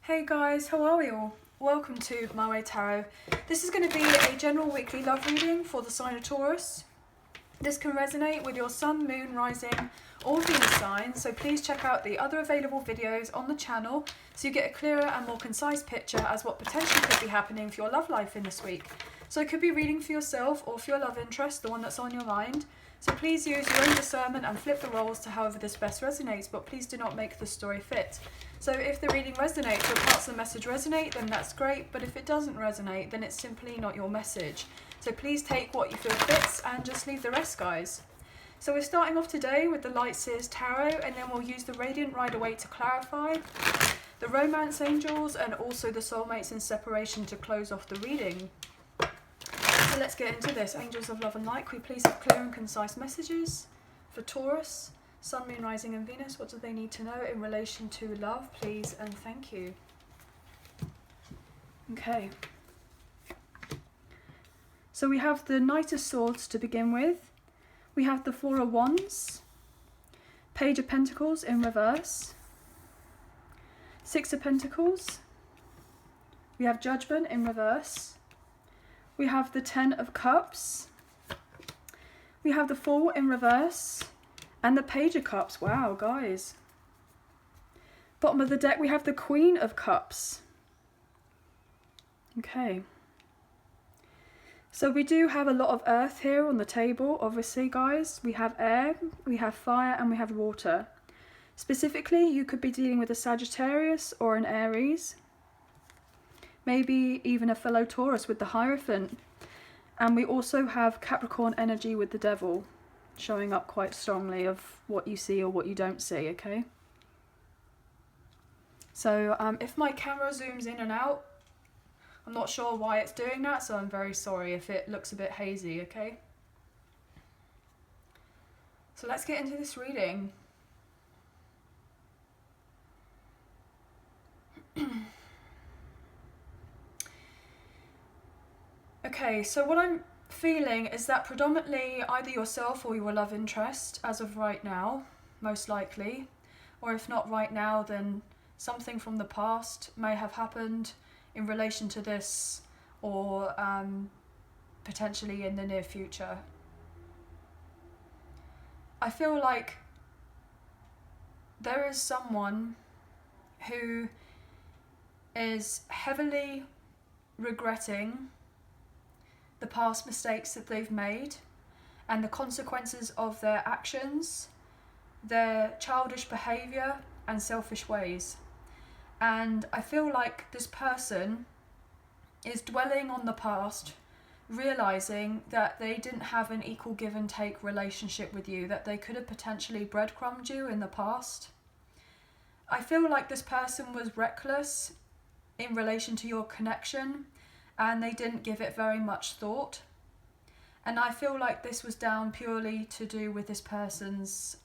Hey guys, how are we all? Welcome to My Way Tarot. This is going to be a general weekly love reading for the sign of Taurus. This can resonate with your sun, moon, rising or Venus sign, so please check out the other available videos on the channel so you get a clearer and more concise picture as what potentially could be happening for your love life in this week. So it could be reading for yourself or for your love interest, the one that's on your mind. So please use your own discernment and flip the roles to however this best resonates, but please do not make the story fit. So if the reading resonates or parts of the message resonate, then that's great, but if it doesn't resonate, then it's simply not your message. So please take what you feel fits and just leave the rest, guys. So we're starting off today with the Light Seers Tarot, and then we'll use the Radiant Rider-Waite to clarify, the Romance Angels, and also the Soulmates in Separation to close off the reading. So let's get into this. Angels of Love and Light, can we please have clear and concise messages for Taurus, Sun, Moon, Rising and Venus? What do they need to know in relation to love, please and thank you? Okay. So we have the Knight of Swords to begin with. We have the Four of Wands, Page of Pentacles in reverse, Six of Pentacles, we have Judgment in reverse, we have the Ten of Cups, we have the Fool in reverse, and the Page of Cups. Wow, guys. Bottom of the deck, we have the Queen of Cups. Okay. So we do have a lot of earth here on the table, obviously, guys. We have air, we have fire, and we have water. Specifically, you could be dealing with a Sagittarius or an Aries. Maybe even a fellow Taurus with the Hierophant. And we also have Capricorn energy with the Devil, showing up quite strongly of what you see or what you don't see, okay? So if my camera zooms in and out, I'm not sure why it's doing that, so I'm very sorry if it looks a bit hazy, okay? So let's get into this reading. Okay, so what I'm feeling is that predominantly either yourself or your love interest, as of right now, most likely, or if not right now, then something from the past may have happened in relation to this, or potentially in the near future. I feel like there is someone who is heavily regretting the past mistakes that they've made and the consequences of their actions, their childish behaviour and selfish ways. And I feel like this person is dwelling on the past, realising that they didn't have an equal give and take relationship with you, that they could have potentially breadcrumbed you in the past. I feel like this person was reckless in relation to your connection and they didn't give it very much thought. And I feel like this was down purely to do with this person's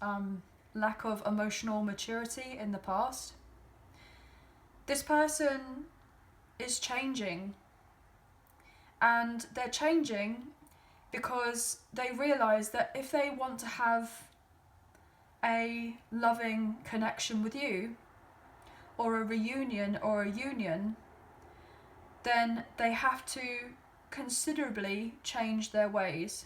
lack of emotional maturity in the past. This person is changing, and they're changing because they realise that if they want to have a loving connection with you, or a reunion or a union, then they have to considerably change their ways,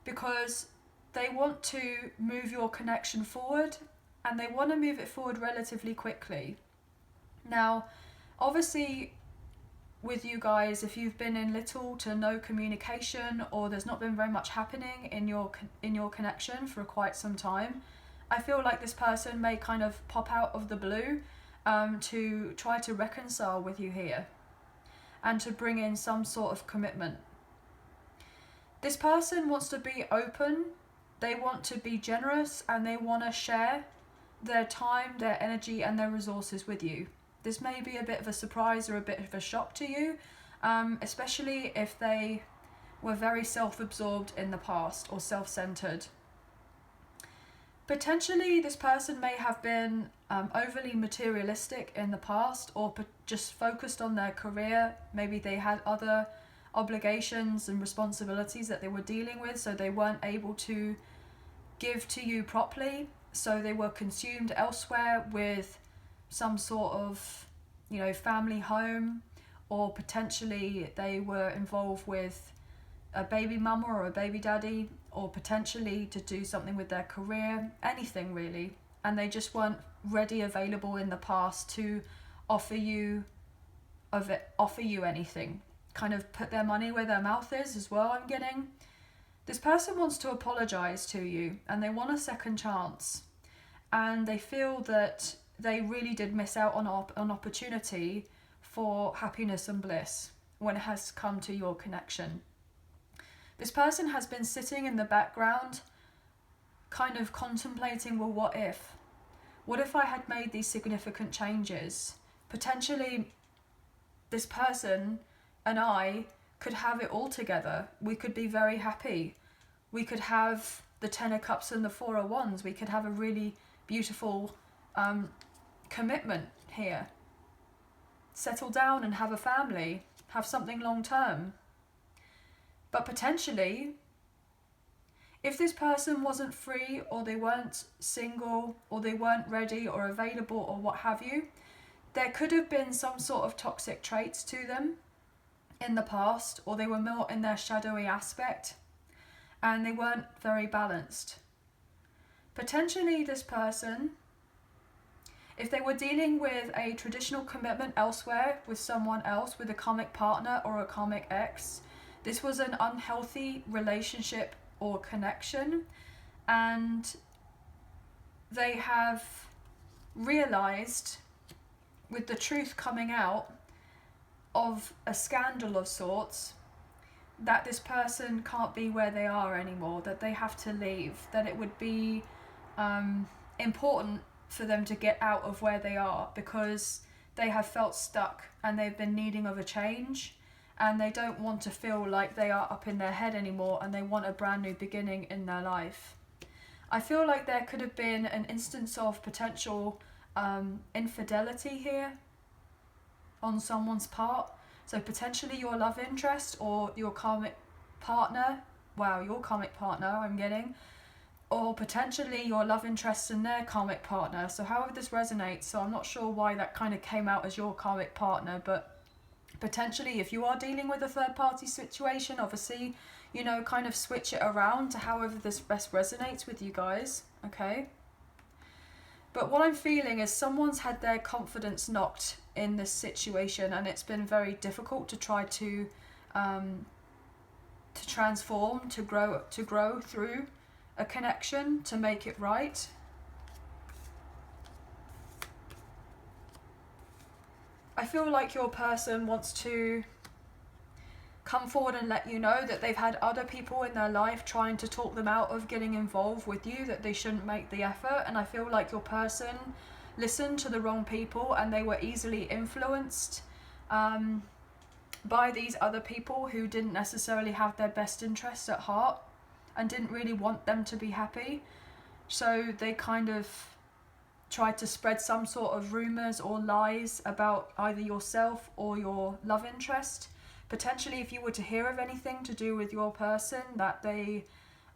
because they want to move your connection forward, and they want to move it forward relatively quickly. Now, obviously, with you guys, if you've been in little to no communication, or there's not been very much happening in your connection for quite some time, I feel like this person may kind of pop out of the blue to try to reconcile with you here and to bring in some sort of commitment. This person wants to be open, they want to be generous, and they want to share their time, their energy and their resources with you. This may be a bit of a surprise or a bit of a shock to you, especially if they were very self-absorbed in the past or self-centered. Potentially this person may have been overly materialistic in the past, or just focused on their career. Maybe they had other obligations and responsibilities that they were dealing with, so they weren't able to give to you properly, so they were consumed elsewhere with some sort of you know, family home, or potentially they were involved with a baby mama or a baby daddy, or potentially to do something with their career, anything really, and they just weren't ready, available in the past to offer you anything, kind of put their money where their mouth is as well. I'm getting this person wants to apologize to you, and they want a second chance, and they feel that they really did miss out on an opportunity for happiness and bliss when it has come to your connection. This person has been sitting in the background kind of contemplating, well, what if? What if I had made these significant changes? Potentially this person and I could have it all together. We could be very happy. We could have the 10 of Cups and the 4 of Wands. We could have a really beautiful commitment here. Settle down and have a family. Have something long term. But potentially, if this person wasn't free, or they weren't single, or they weren't ready or available, or what have you, there could have been some sort of toxic traits to them in the past, or they were more in their shadowy aspect, and they weren't very balanced. Potentially this person, if they were dealing with a traditional commitment elsewhere with someone else, with a karmic partner or a karmic ex, this was an unhealthy relationship or connection, and they have realized, with the truth coming out of a scandal of sorts, that this person can't be where they are anymore, that they have to leave, that it would be important for them to get out of where they are, because they have felt stuck and they've been needing of a change, and they don't want to feel like they are up in their head anymore, and they want a brand new beginning in their life. I feel like there could have been an instance of potential infidelity here on someone's part. So potentially your love interest or your karmic partner, your karmic partner I'm getting, or potentially your love interest and their karmic partner. So however this resonates, so I'm not sure why that kind of came out as your karmic partner, but potentially if you are dealing with a third party situation, obviously, you know, kind of switch it around to however this best resonates with you guys, okay? But what I'm feeling is someone's had their confidence knocked in this situation, and it's been very difficult to try to transform, to grow through a connection, to make it right. I feel like your person wants to come forward and let you know that they've had other people in their life trying to talk them out of getting involved with you, that they shouldn't make the effort, and I feel like your person listened to the wrong people, and they were easily influenced by these other people who didn't necessarily have their best interests at heart and didn't really want them to be happy. So they kind of tried to spread some sort of rumours or lies about either yourself or your love interest. Potentially if you were to hear of anything to do with your person, that they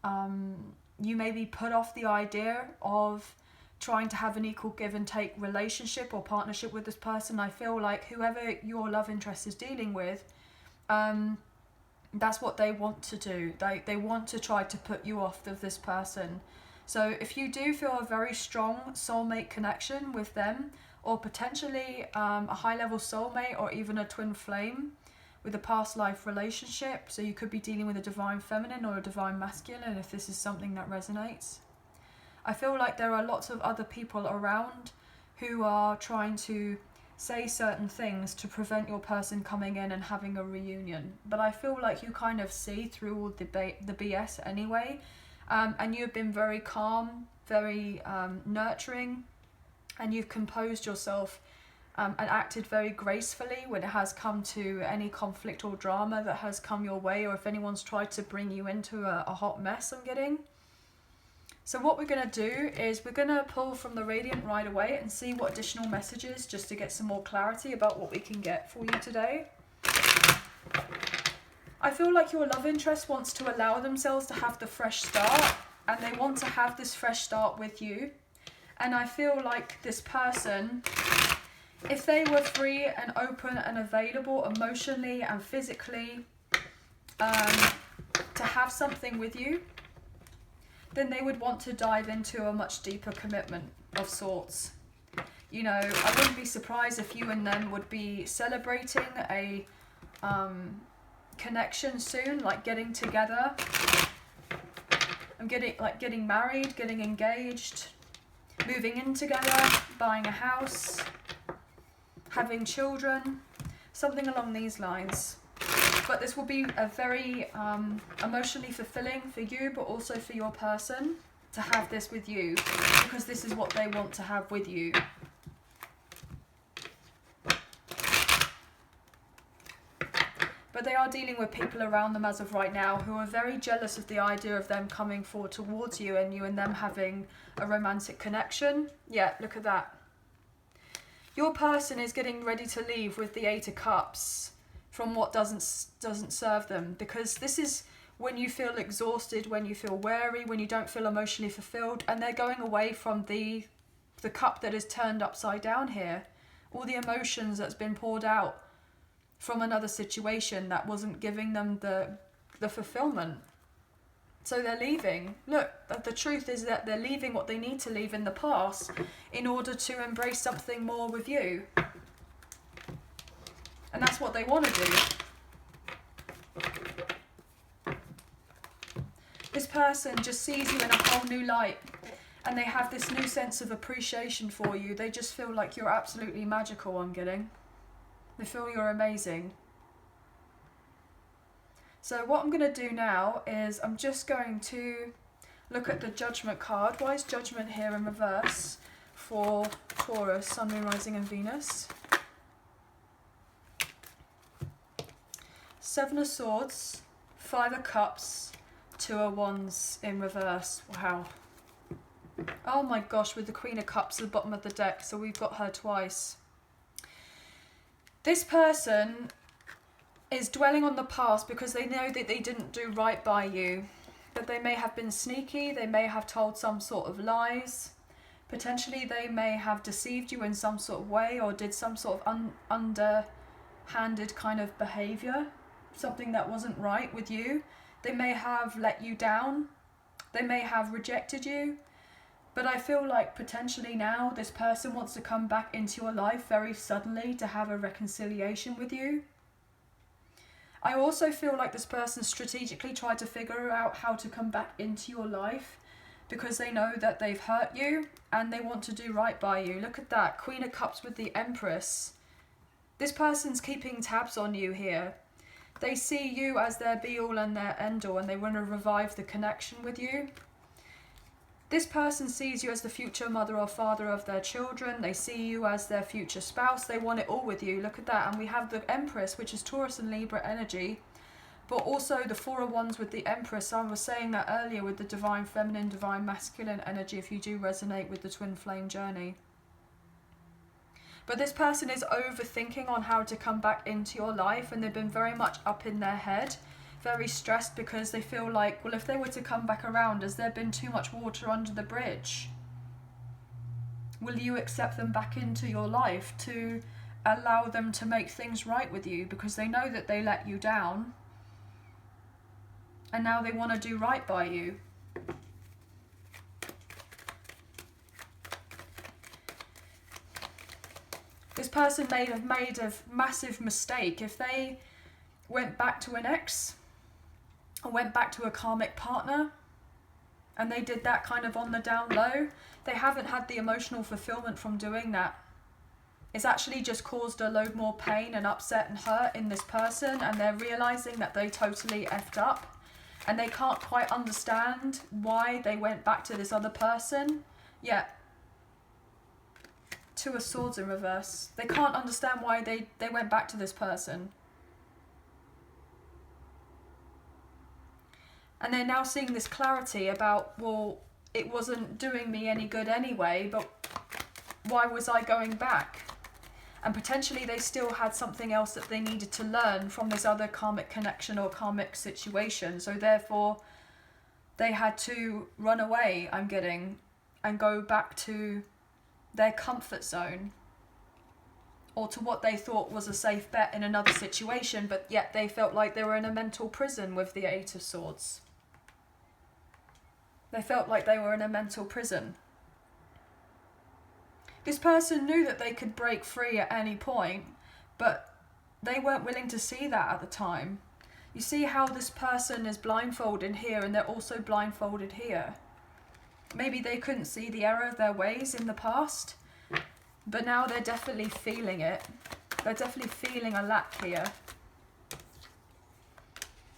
you maybe put off the idea of trying to have an equal give and take relationship or partnership with this person. I feel like whoever your love interest is dealing with, that's what they want to do. They want to try to put you off of this person. So if you do feel a very strong soulmate connection with them, or potentially a high level soulmate, or even a twin flame with a past life relationship, so you could be dealing with a divine feminine or a divine masculine if this is something that resonates. I feel like there are lots of other people around who are trying to say certain things to prevent your person coming in and having a reunion. But I feel like you kind of see through all the BS anyway. And you've been very calm, very nurturing, and you've composed yourself and acted very gracefully when it has come to any conflict or drama that has come your way, or if anyone's tried to bring you into a hot mess, I'm getting. So what we're going to do is we're going to pull from the Radiant Rider-Waite and see what additional messages, just to get some more clarity about what we can get for you today. I feel like your love interest wants to allow themselves to have the fresh start, and they want to have this fresh start with you. And I feel like this person If they were free and open and available emotionally and physically to have something with you, then they would want to dive into a much deeper commitment of sorts. You know, I wouldn't be surprised if you and them would be celebrating a connection soon, like getting together. I'm getting married, getting engaged, moving in together, buying a house, having children, something along these lines. But this will be a very emotionally fulfilling for you, but also for your person to have this with you, because this is what they want to have with you. But they are dealing with people around them as of right now who are very jealous of the idea of them coming forward towards you and you and them having a romantic connection. Yeah, look at that. Your person is getting ready to leave with the 8 of Cups from what doesn't serve them, because this is when you feel exhausted, when you feel weary, when you don't feel emotionally fulfilled, and they're going away from the cup that is turned upside down here. All the emotions that's been poured out from another situation that wasn't giving them the fulfillment. So they're leaving. Look, the truth is that they're leaving what they need to leave in the past in order to embrace something more with you. And that's what they want to do. This person just sees you in a whole new light, and they have this new sense of appreciation for you. They just feel like you're absolutely magical, I'm getting. They feel you're amazing. So what I'm going to do now is I'm just going to look at the Judgment card. Why is Judgment here in reverse for Taurus, Sun, Moon, Rising and Venus? 7 of Swords, 5 of Cups, 2 of Wands in reverse. Wow. Oh my gosh, with the Queen of Cups at the bottom of the deck, so we've got her twice. This person is dwelling on the past because they know that they didn't do right by you. That they may have been sneaky, they may have told some sort of lies. Potentially they may have deceived you in some sort of way or did some sort of underhanded kind of behaviour. Something that wasn't right with you. They may have let you down. They may have rejected you. But I feel like potentially now this person wants to come back into your life very suddenly to have a reconciliation with you. I also feel like this person strategically tried to figure out how to come back into your life because they know that they've hurt you and they want to do right by you. Look at that, Queen of Cups with the Empress. This person's keeping tabs on you here. They see you as their be-all and their end-all, and they want to revive the connection with you. This person sees you as the future mother or father of their children. They see you as their future spouse. They want it all with you. Look at that. And we have the Empress, which is Taurus and Libra energy. But also the 4 of Wands with the Empress. I was saying that earlier with the Divine Feminine, Divine Masculine energy, if you do resonate with the Twin Flame journey. But this person is overthinking on how to come back into your life, and they've been very much up in their head. Very stressed because they feel like, well, if they were to come back around, has there been too much water under the bridge? Will you accept them back into your life to allow them to make things right with you? Because they know that they let you down and now they want to do right by you. This person may have made a massive mistake. If they went back to an ex, or went back to a karmic partner, and they did that kind of on the down low, they haven't had the emotional fulfillment from doing that. It's actually just caused a load more pain and upset and hurt in this person, and they're realising that they totally effed up, and they can't quite understand why they went back to this other person. Yeah. 2 of Swords in reverse. They can't understand why they went back to this person. And they're now seeing this clarity about, well, it wasn't doing me any good anyway, but why was I going back? And potentially they still had something else that they needed to learn from this other karmic connection or karmic situation. So therefore, they had to run away, I'm getting, and go back to their comfort zone. or to what they thought was a safe bet in another situation, but yet they felt like they were in a mental prison with the Eight of Swords. They felt like they were in a mental prison. This person knew that they could break free at any point, but they weren't willing to see that at the time. You see how this person is blindfolded here and they're also blindfolded here. Maybe they couldn't see the error of their ways in the past, but now they're definitely feeling it. They're definitely feeling a lack here.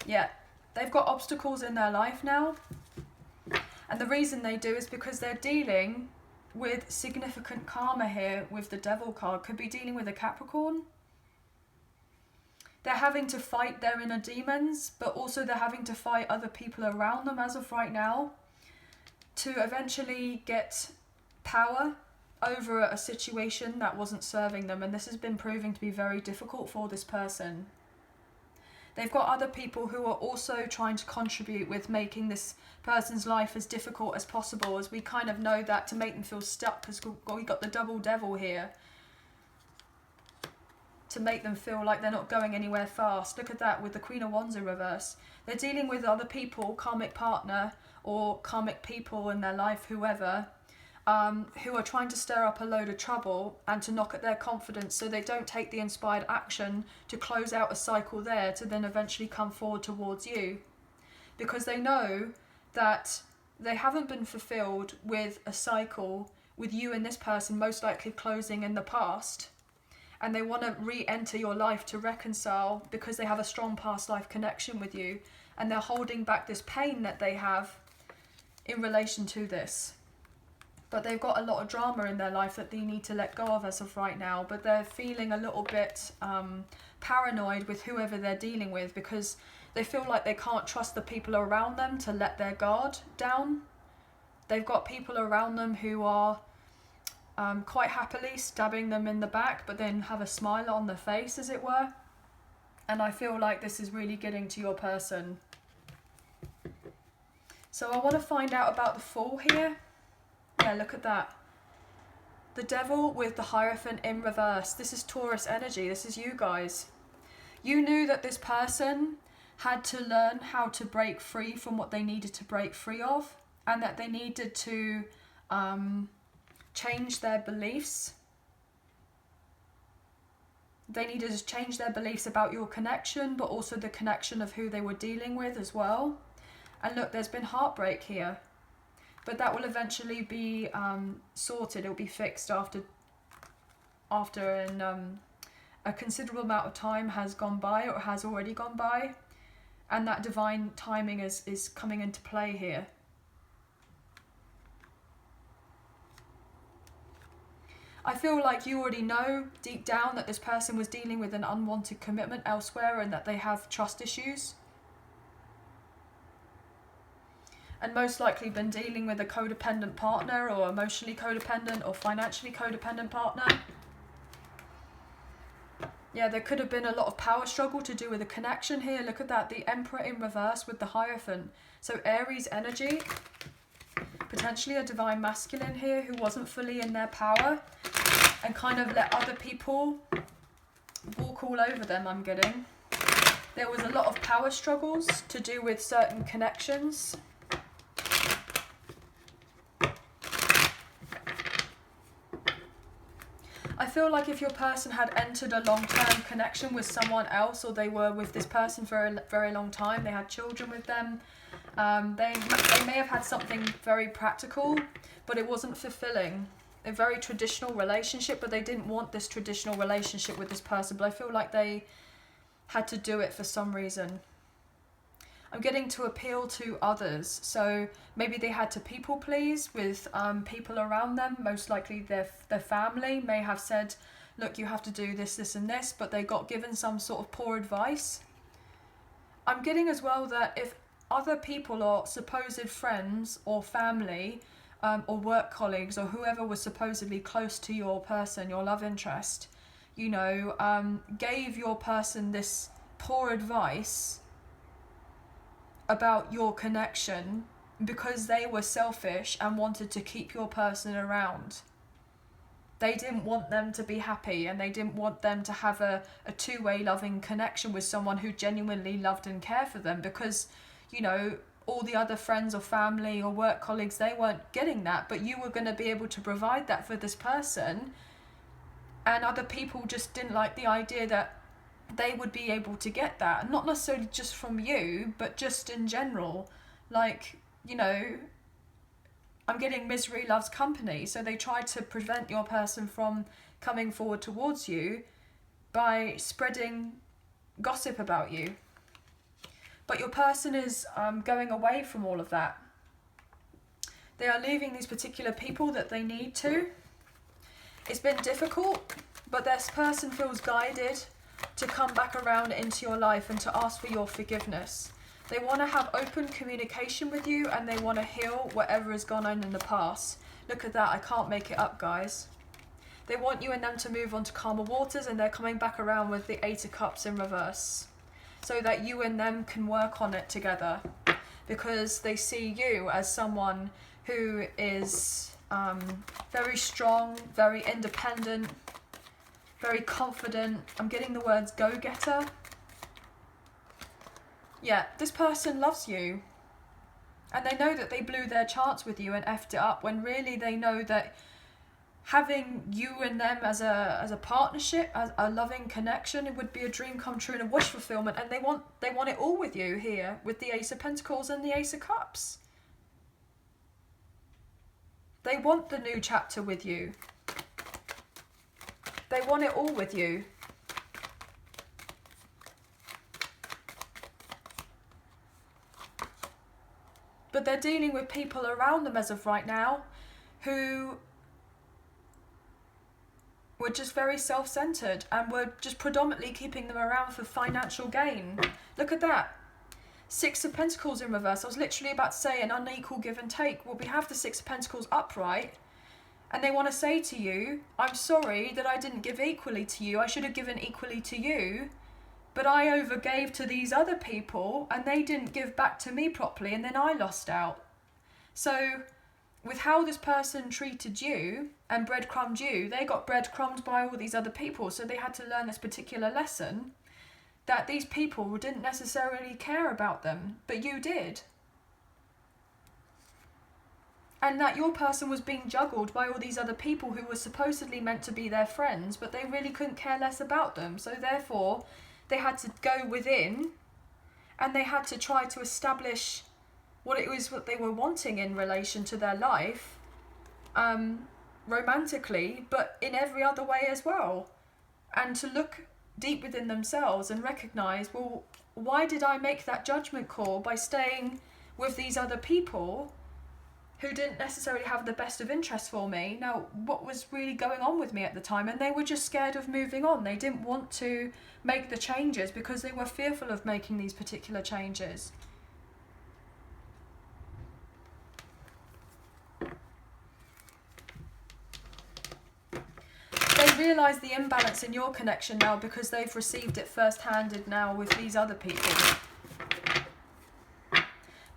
Yeah, they've got obstacles in their life now. And the reason they do is because they're dealing with significant karma here with the Devil card. Could be dealing with a Capricorn. They're having to fight their inner demons, but also they're having to fight other people around them as of right now to eventually get power over a situation that wasn't serving them. And this has been proving to be very difficult for this person. They've got other people who are also trying to contribute with making this person's life as difficult as possible, as we kind of know that to make them feel stuck, because we got the double devil here. To make them feel like they're not going anywhere fast. Look at that with the Queen of Wands in reverse. They're dealing with other people, karmic partner or karmic people in their life, whoever, who are trying to stir up a load of trouble and to knock at their confidence so they don't take the inspired action to close out a cycle there to then eventually come forward towards you. Because they know that they haven't been fulfilled with a cycle with you and this person most likely closing in the past. And they want to re-enter your life to reconcile because they have a strong past life connection with you. And they're holding back this pain that they have in relation to this. But they've got a lot of drama in their life that they need to let go of as of right now. But they're feeling a little bit paranoid with whoever they're dealing with, because they feel like they can't trust the people around them to let their guard down. They've got people around them who are quite happily stabbing them in the back, but then have a smile on their face, as it were. And I feel like this is really getting to your person. So I want to find out about the Fool here. Yeah, look at that. The Devil with the Hierophant in reverse. This is Taurus energy. This is you guys. You knew that this person had to learn how to break free from what they needed to break free of, and that they needed to change their beliefs. They needed to change their beliefs about your connection, but also the connection of who they were dealing with as well. And look, there's been heartbreak here, but that will eventually be sorted. It'll be fixed after a considerable amount of time has gone by, or has already gone by, and that divine timing is coming into play here. I feel like you already know deep down that this person was dealing with an unwanted commitment elsewhere and that they have trust issues. And most likely been dealing with a codependent partner, or emotionally codependent or financially codependent partner. Yeah, there could have been a lot of power struggle to do with a connection here. Look at that, the Emperor in reverse with the Hierophant. So Aries energy, potentially a divine masculine here who wasn't fully in their power and kind of let other people walk all over them, I'm getting. There was a lot of power struggles to do with certain connections. I feel like if your person had entered a long-term connection with someone else, or they were with this person for a very long time, they had children with them, they may have had something very practical, but it wasn't fulfilling. A very traditional relationship, but they didn't want this traditional relationship with this person, but I feel like they had to do it for some reason. I'm getting to appeal to others, so maybe they had to people please with people around them. Most likely their family may have said, look, you have to do this, this and this, but they got given some sort of poor advice. I'm getting as well that if other people or supposed friends or family or work colleagues or whoever was supposedly close to your person, your love interest, you know, gave your person this poor advice about your connection because they were selfish and wanted to keep your person around. They didn't want them to be happy, and they didn't want them to have a two-way loving connection with someone who genuinely loved and cared for them, because, you know, all the other friends or family or work colleagues, they weren't getting that, but you were going to be able to provide that for this person. And other people just didn't like the idea that they would be able to get that. Not necessarily just from you, but just in general. Like, you know, I'm getting misery loves company. So they try to prevent your person from coming forward towards you by spreading gossip about you. But your person is going away from all of that. They are leaving these particular people that they need to. It's been difficult, but this person feels guided to come back around into your life and to ask for your forgiveness. They want to have open communication with you, and they want to heal whatever has gone on in the past. Look at that, I can't make it up, guys. They want you and them to move on to calmer waters, and they're coming back around with the Eight of Cups in reverse, so that you and them can work on it together, because they see you as someone who is very strong, very independent, very confident. I'm getting the words go-getter. Yeah, this person loves you, and they know that they blew their chance with you and effed it up, when really they know that having you and them as a partnership, as a loving connection, it would be a dream come true and a wish fulfillment. And they want it all with you here, with the Ace of Pentacles and the Ace of Cups. They want the new chapter with you. They want it all with you. But they're dealing with people around them as of right now who were just very self-centered and were just predominantly keeping them around for financial gain. Look at that. Six of Pentacles in reverse. I was literally about to say an unequal give and take. Well, we have the Six of Pentacles upright, and they want to say to you, I'm sorry that I didn't give equally to you. I should have given equally to you, but I overgave to these other people and they didn't give back to me properly, and then I lost out. So with how this person treated you and breadcrumbed you, they got breadcrumbed by all these other people. So they had to learn this particular lesson, that these people didn't necessarily care about them, but you did. And that your person was being juggled by all these other people who were supposedly meant to be their friends, but they really couldn't care less about them. So therefore, they had to go within, and they had to try to establish what it was what they were wanting in relation to their life, romantically, but in every other way as well. And to look deep within themselves and recognise, well, why did I make that judgment call by staying with these other people who didn't necessarily have the best of interest for me? Now, what was really going on with me at the time? And they were just scared of moving on. They didn't want to make the changes because they were fearful of making these particular changes. They realise the imbalance in your connection now because they've received it first-handed now with these other people.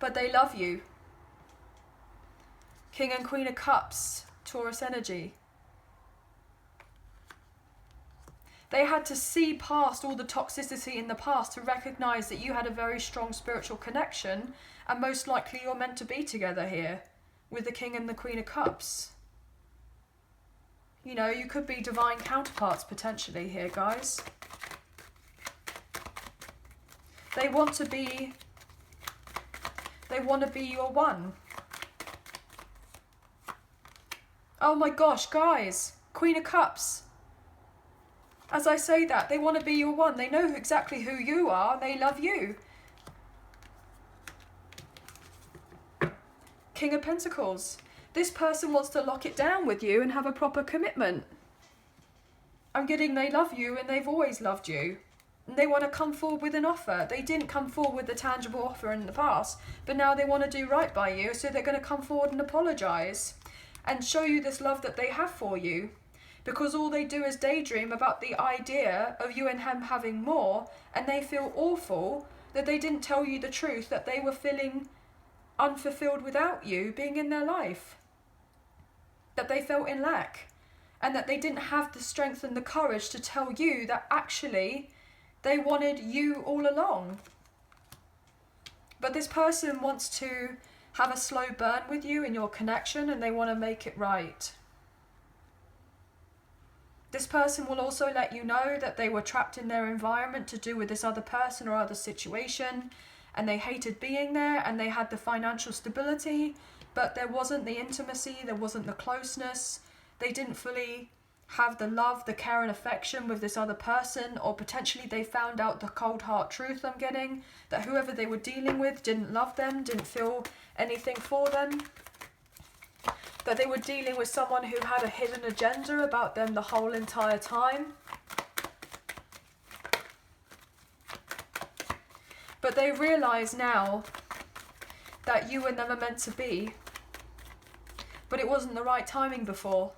But they love you. King and Queen of Cups, Taurus energy. They had to see past all the toxicity in the past to recognise that you had a very strong spiritual connection, and most likely you're meant to be together here with the King and the Queen of Cups. You know, you could be divine counterparts potentially here, guys. They want to be your one. Oh my gosh, guys. Queen of Cups. As I say that, they want to be your one. They know exactly who you are, and they love you. King of Pentacles. This person wants to lock it down with you and have a proper commitment. I'm getting they love you and they've always loved you. And they want to come forward with an offer. They didn't come forward with a tangible offer in the past, but now they want to do right by you, so they're going to come forward and apologise and show you this love that they have for you. Because all they do is daydream about the idea of you and him having more, and they feel awful that they didn't tell you the truth, that they were feeling unfulfilled without you being in their life, that they felt in lack. and that they didn't have the strength and the courage to tell you that actually they wanted you all along. But this person wants to have a slow burn with you in your connection, and they want to make it right. This person will also let you know that they were trapped in their environment to do with this other person or other situation, and they hated being there, and they had the financial stability, but there wasn't the intimacy, there wasn't the closeness. They didn't fully have the love, the care and affection with this other person, or potentially they found out the cold heart truth I'm getting, that whoever they were dealing with didn't love them, didn't feel anything for them, that they were dealing with someone who had a hidden agenda about them the whole entire time. But they realise now that you were never meant to be, but it wasn't the right timing before.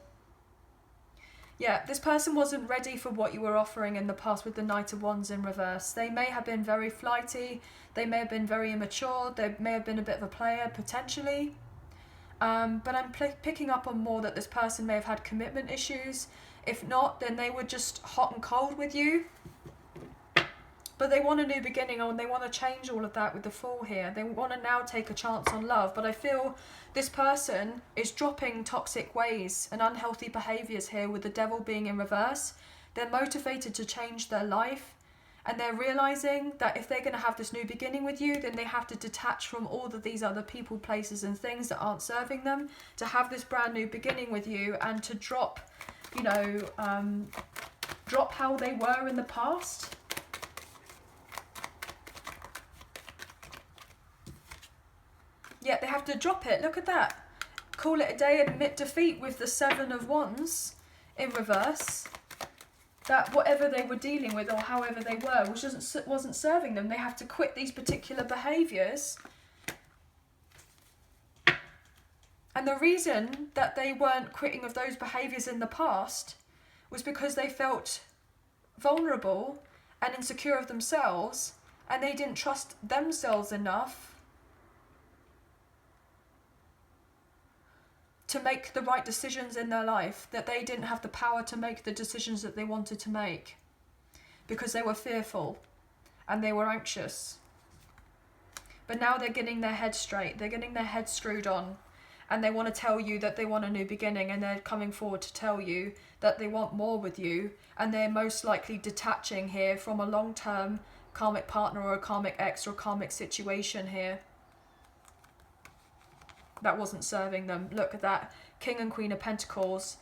Yeah, this person wasn't ready for what you were offering in the past with the Knight of Wands in reverse. They may have been very flighty, they may have been very immature, they may have been a bit of a player potentially. But I'm picking up on more that this person may have had commitment issues. If not, then they were just hot and cold with you. But they want a new beginning, and they want to change all of that with the Fool here. They want to now take a chance on love. But I feel this person is dropping toxic ways and unhealthy behaviours here with the Devil being in reverse. They're motivated to change their life. And they're realising that if they're going to have this new beginning with you, then they have to detach from all of these other people, places and things that aren't serving them, to have this brand new beginning with you, and to drop, you know, drop how they were in the past. Yeah, they have to drop it. Look at that. Call it a day and admit defeat with the Seven of Wands in reverse. That whatever they were dealing with or however they were, which wasn't serving them, they have to quit these particular behaviours. And the reason that they weren't quitting of those behaviours in the past was because they felt vulnerable and insecure of themselves, and they didn't trust themselves enough to make the right decisions in their life, that they didn't have the power to make the decisions that they wanted to make because they were fearful and they were anxious. But now they're getting their head straight, they're getting their head screwed on, and they want to tell you that they want a new beginning, and they're coming forward to tell you that they want more with you, and they're most likely detaching here from a long-term karmic partner or a karmic ex or karmic situation here that wasn't serving them. Look at that. King and Queen of Pentacles,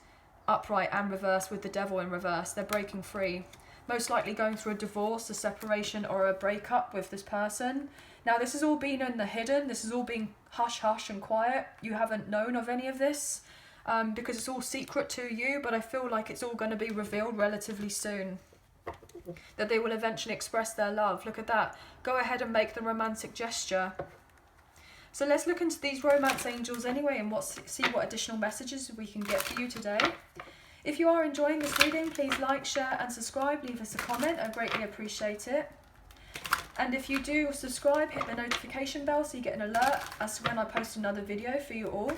upright and reverse with the Devil in reverse. They're breaking free. Most likely going through a divorce, a separation or a breakup with this person. Now this has all been in the hidden. This has all been hush hush and quiet. You haven't known of any of this because it's all secret to you, but I feel like it's all going to be revealed relatively soon. That they will eventually express their love. Look at that. Go ahead and make the romantic gesture. So let's look into these romance angels anyway, and see what additional messages we can get for you today. If you are enjoying this reading, please like, share and subscribe. Leave us a comment. I greatly appreciate it. And if you do subscribe, hit the notification bell so you get an alert as to when I post another video for you all.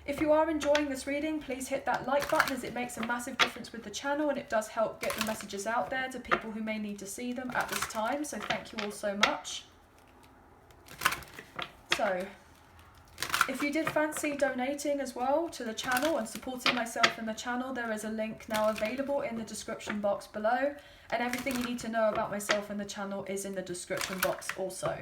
If you are enjoying this reading, please hit that like button, as it makes a massive difference with the channel, and it does help get the messages out there to people who may need to see them at this time. So thank you all so much. So, if you did fancy donating as well to the channel and supporting myself and the channel, there is a link now available in the description box below, and everything you need to know about myself and the channel is in the description box also.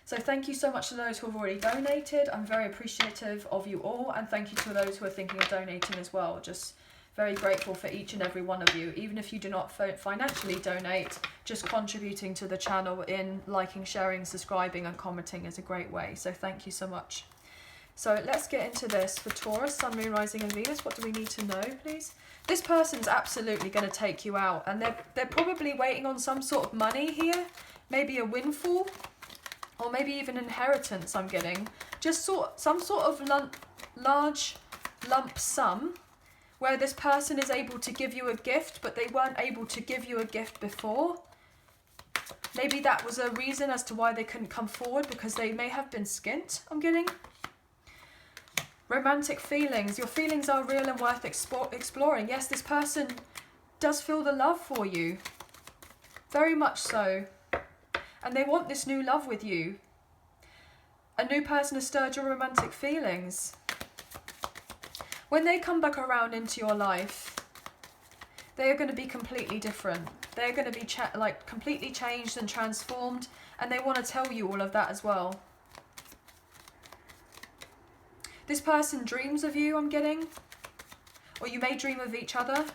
So thank you so much to those who have already donated. I'm very appreciative of you all, and thank you to those who are thinking of donating as well. Just very grateful for each and every one of you. Even if you do not financially donate, just contributing to the channel in liking, sharing, subscribing and commenting is a great way. So thank you so much. So let's get into this for Taurus, Sun, Moon, Rising and Venus. What do we need to know, please? This person's absolutely going to take you out, and they're probably waiting on some sort of money here. Maybe a windfall, or maybe even inheritance I'm getting. Just some sort of large lump sum, where this person is able to give you a gift, but they weren't able to give you a gift before. Maybe that was a reason as to why they couldn't come forward, because they may have been skint, I'm getting. Romantic feelings. Your feelings are real and worth exploring. Yes, this person does feel the love for you. Very much so. And they want this new love with you. A new person has stirred your romantic feelings. When they come back around into your life, they are going to be completely different. They're going to be completely changed and transformed, and they want to tell you all of that as well. This person dreams of you, I'm getting, or you may dream of each other.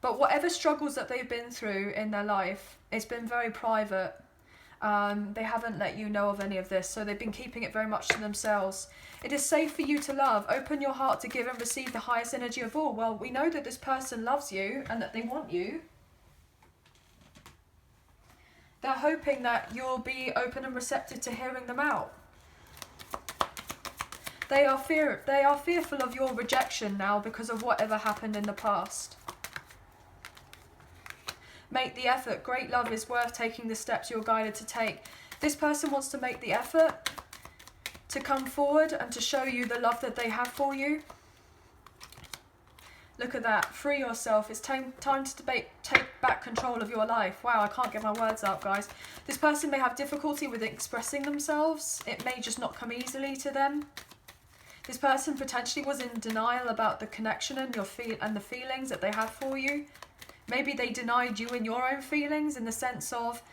But whatever struggles that they've been through in their life, it's been very private. They haven't let you know of any of this, so they've been keeping it very much to themselves. It is safe for you to love. Open your heart to give and receive the highest energy of all. Well, we know that this person loves you and that they want you. They're hoping that you'll be open and receptive to hearing them out. They are fearful of your rejection now because of whatever happened in the past. Make the effort. Great love is worth taking the steps you're guided to take. This person wants to make the effort to come forward and to show you the love that they have for you. Look at that. Free yourself. It's time to take back control of your life. Wow, I can't get my words out, guys. This person may have difficulty with expressing themselves. It may just not come easily to them. This person potentially was in denial about the connection and the feelings that they have for you. Maybe they denied you in your own feelings, in the sense of,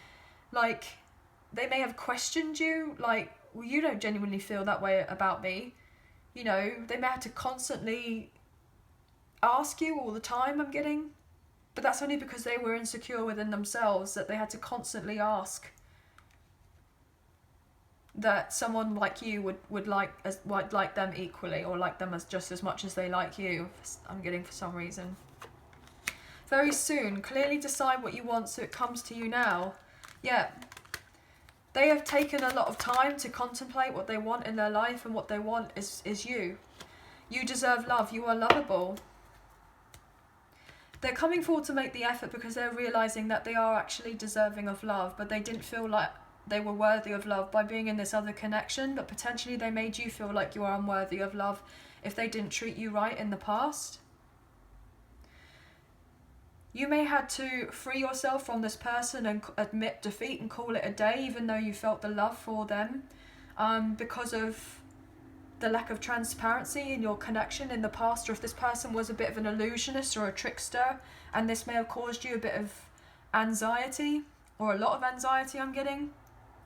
like, they may have questioned you, like, well, you don't genuinely feel that way about me. You know, they may have to constantly ask you all the time, I'm getting. But that's only because they were insecure within themselves, that they had to constantly ask that someone like you would like them equally, or like them as just as much as they like you, I'm getting, for some reason. Very soon, clearly decide what you want so it comes to you now. Yeah. They have taken a lot of time to contemplate what they want in their life, and what they want is you. You deserve love. You are lovable. They're coming forward to make the effort because they're realizing that they are actually deserving of love, but they didn't feel like they were worthy of love by being in this other connection, but potentially they made you feel like you are unworthy of love if they didn't treat you right in the past. You may have to free yourself from this person and admit defeat and call it a day, even though you felt the love for them, because of the lack of transparency in your connection in the past, or if this person was a bit of an illusionist or a trickster, and this may have caused you a bit of anxiety, or a lot of anxiety, I'm getting.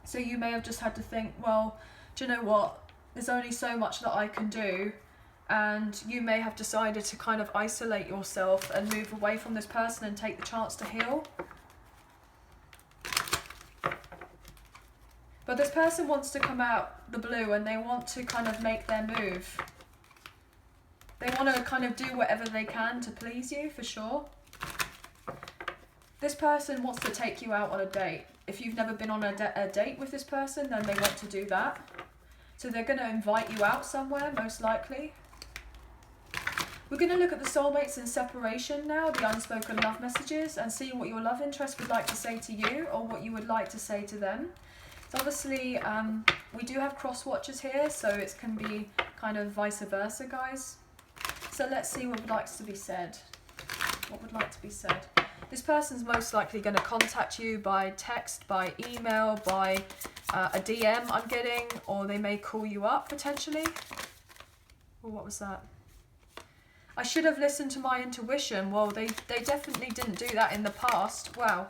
So you may have just had to think, well, do you know what? There's only so much that I can do. And you may have decided to kind of isolate yourself and move away from this person and take the chance to heal. But this person wants to come out the blue, and they want to kind of make their move. They want to kind of do whatever they can to please you, for sure. This person wants to take you out on a date. If you've never been on a date with this person, then they want to do that. So they're going to invite you out somewhere, most likely. We're going to look at the soulmates in separation now, the unspoken love messages, and see what your love interest would like to say to you, or what you would like to say to them. So obviously, we do have cross watchers here, so it can be kind of vice versa, guys. So let's see what would like to be said. What would like to be said? This person's most likely going to contact you by text, by email, by a DM, I'm getting, or they may call you up, potentially. Oh, what was that? I should have listened to my intuition. Well, they definitely didn't do that in the past. Wow.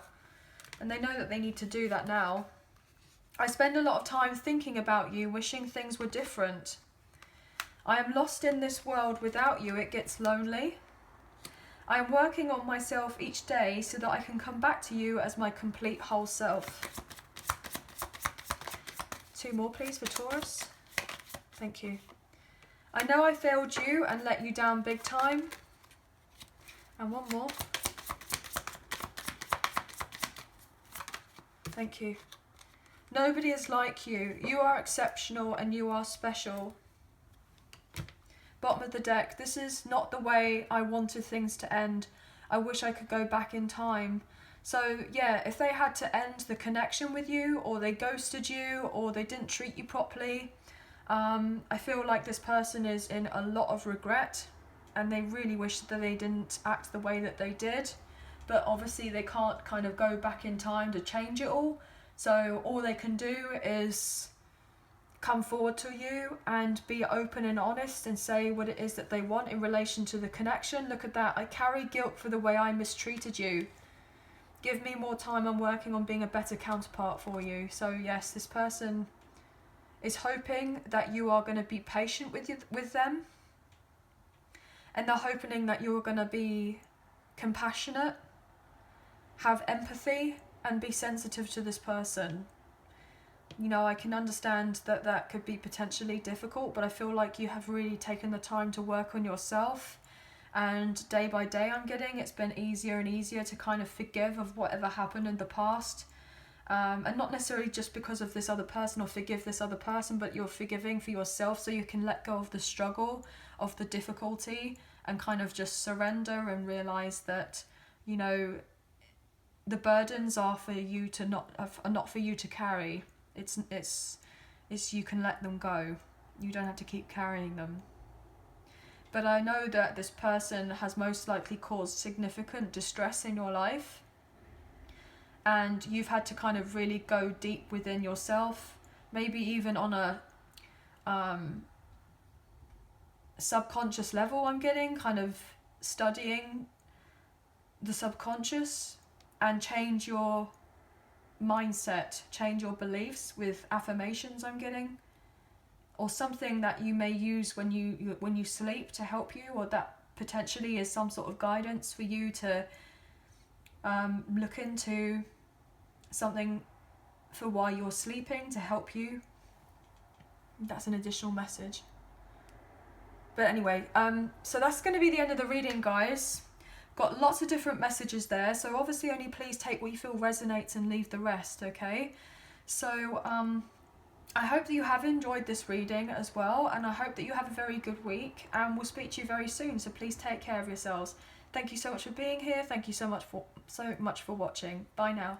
And they know that they need to do that now. I spend a lot of time thinking about you, wishing things were different. I am lost in this world. Without you, it gets lonely. I am working on myself each day so that I can come back to you as my complete whole self. 2 more, please, for Taurus. Thank you. I know I failed you and let you down big time. And 1 more. Thank you. Nobody is like you. You are exceptional and you are special. Bottom of the deck. This is not the way I wanted things to end. I wish I could go back in time. So yeah, if they had to end the connection with you, or they ghosted you, or they didn't treat you properly, I feel like this person is in a lot of regret and they really wish that they didn't act the way that they did, but obviously they can't kind of go back in time to change it all. So all they can do is come forward to you and be open and honest and say what it is that they want in relation to the connection. Look at that. I carry guilt for the way I mistreated you. Give me more time. I'm working on being a better counterpart for you. So yes, this person is hoping that you are going to be patient with them, and they're hoping that you're going to be compassionate, have empathy, and be sensitive to this person. You know, I can understand that that could be potentially difficult, but I feel like you have really taken the time to work on yourself, and day by day I'm getting it's been easier and easier to kind of forgive of whatever happened in the past. And not necessarily just because of this other person or forgive this other person, but you're forgiving for yourself so you can let go of the struggle, of the difficulty, and kind of just surrender and realize that, you know, the burdens are for you to not for you to carry. It's you can let them go. You don't have to keep carrying them. But I know that this person has most likely caused significant distress in your life, and you've had to kind of really go deep within yourself, maybe even on a subconscious level. I'm getting kind of studying the subconscious and change your mindset, change your beliefs with affirmations. I'm getting, or something that you may use when you sleep to help you, or that potentially is some sort of guidance for you to look into something for while you're sleeping to help you. That's an additional message. But anyway, so that's going to be the end of the reading, guys. Got lots of different messages there, so obviously only please take what you feel resonates and leave the rest, okay? So I hope that you have enjoyed this reading as well, and I hope that you have a very good week, and we'll speak to you very soon, so please take care of yourselves. Thank you so much for being here. Thank you so much for watching. Bye now.